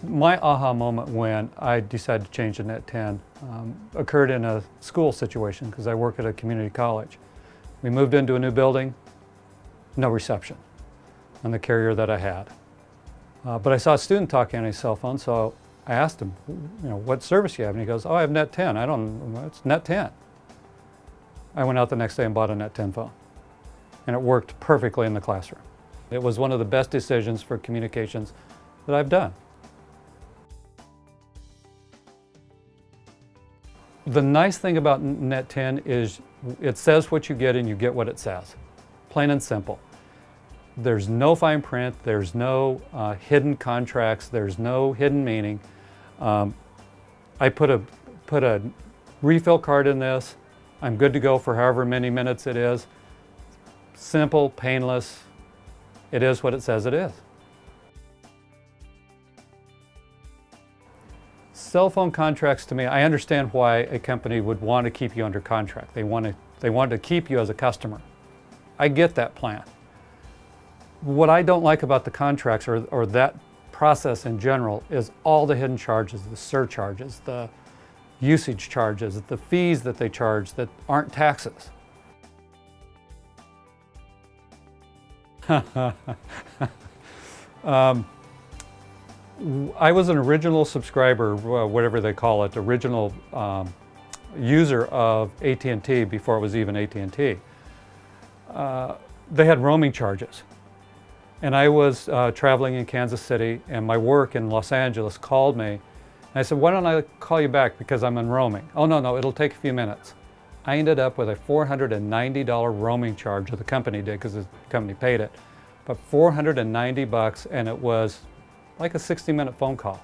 My aha moment when I decided to change to Net10 occurred in a school situation because I work at a community college. We moved into a new building, no reception on the carrier that I had. But I saw a student talking on his cell phone, so I asked him, what service you have? And he goes, oh, I have Net10. I don't know, it's Net10. I went out the next day and bought a Net10 phone. And it worked perfectly in the classroom. It was one of the best decisions for communications that I've done. The nice thing about Net10 is it says what you get and you get what it says. Plain and simple. There's no fine print, there's no hidden contracts, there's no hidden meaning. I put a refill card in this. I'm good to go for however many minutes it is. Simple, painless. It is what it says it is. Cell phone contracts, to me, I understand why a company would want to keep you under contract. They want to keep you as a customer. I get that plan. What I don't like about the contracts or that process in general is all the hidden charges, the surcharges, the usage charges, the fees that they charge that aren't taxes. I was an original subscriber, whatever they call it, original user of AT&T before it was even AT&T. They had roaming charges. And I was traveling in Kansas City, and my work in Los Angeles called me. And I said, why don't I call you back because I'm in roaming? Oh, no, it'll take a few minutes. I ended up with a $490 roaming charge, or the company did because the company paid it. But $490, and it was like a 60-minute phone call.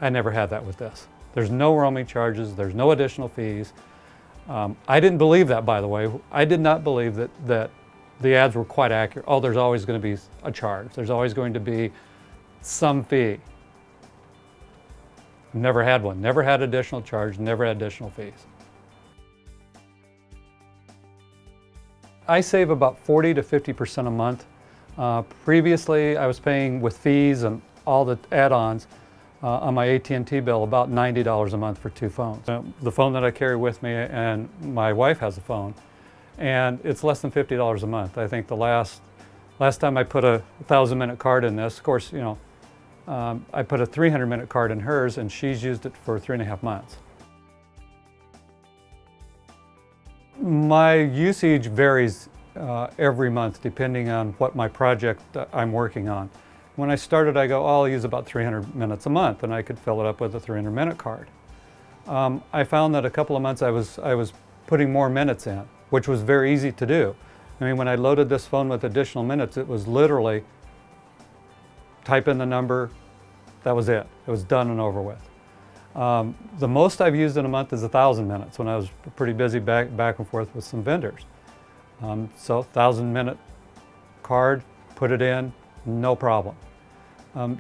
I never had that with this. There's no roaming charges, there's no additional fees. I didn't believe that, by the way. I did not believe that the ads were quite accurate. Oh, there's always going to be a charge. There's always going to be some fee. Never had one. Never had additional charge, never had additional fees. I save about 40 to 50% a month. Previously, I was paying with fees and all the add-ons on my AT&T bill about $90 a month for 2 phones. The phone that I carry with me, and my wife has a phone, and it's less than $50 a month. I think the last time I put a 1,000-minute card in this, of course, I put a 300-minute card in hers, and she's used it for 3.5 months. My usage varies every month depending on what my project I'm working on. When I started, I go, oh, I'll use about 300 minutes a month, and I could fill it up with a 300-minute card. I found that a couple of months I was putting more minutes in, which was very easy to do. I mean, when I loaded this phone with additional minutes, it was literally type in the number, that was it. It was done and over with. The most I've used in a month is 1,000 minutes when I was pretty busy back and forth with some vendors. So 1,000-minute card, put it in, no problem.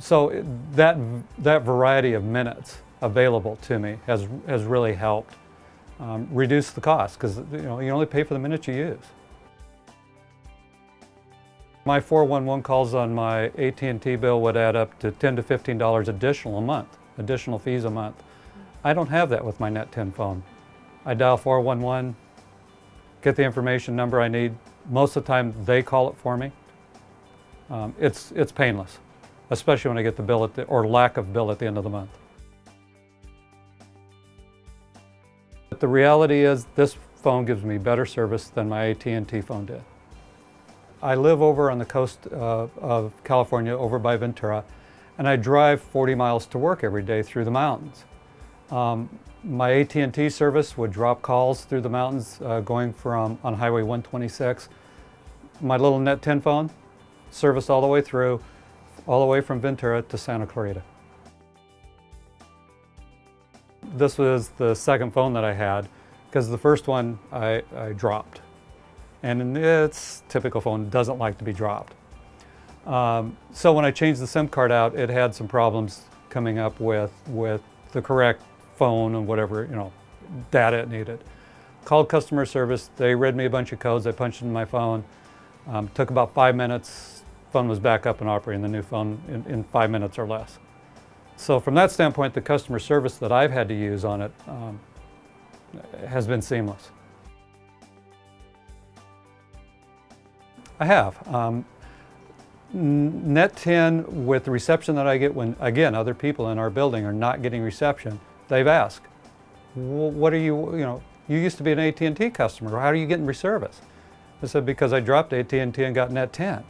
So that variety of minutes available to me has really helped reduce the cost because you only pay for the minutes you use. My 411 calls on my AT&T bill would add up to $10 to $15 additional a month, additional fees a month. I don't have that with my Net10 phone. I dial 411, get the information number I need. Most of the time they call it for me. It's painless, especially when I get the bill or lack of bill at the end of the month. But the reality is this phone gives me better service than my AT&T phone did. I live over on the coast of California, over by Ventura, and I drive 40 miles to work every day through the mountains. My AT&T service would drop calls through the mountains going on Highway 126. My little Net10 phone, service all the way through, all the way from Ventura to Santa Clarita. This was the second phone that I had because the first one I dropped. And it's typical phone, doesn't like to be dropped. So when I changed the SIM card out, it had some problems coming up with the correct phone and whatever data it needed. Called customer service, they read me a bunch of codes, I punched in my phone. Took about 5 minutes, phone was back up and operating, the new phone in 5 minutes or less. So from that standpoint, the customer service that I've had to use on it has been seamless. I have. Net10, with the reception that I get when, again, other people in our building are not getting reception, they've asked, what are you used to be an AT&T customer, how are you getting service? I said, because I dropped AT&T and got Net10.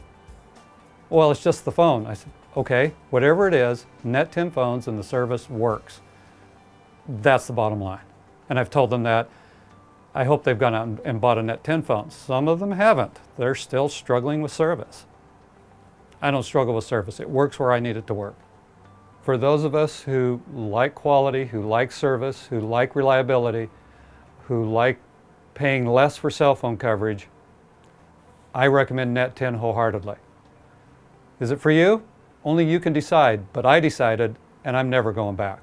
Well, it's just the phone. I said, okay, whatever it is, Net10 phones and the service works. That's the bottom line. And I've told them that. I hope they've gone out and bought a Net10 phone. Some of them haven't. They're still struggling with service. I don't struggle with service. It works where I need it to work. For those of us who like quality, who like service, who like reliability, who like paying less for cell phone coverage, I recommend Net10 wholeheartedly. Is it for you? Only you can decide, but I decided, and I'm never going back.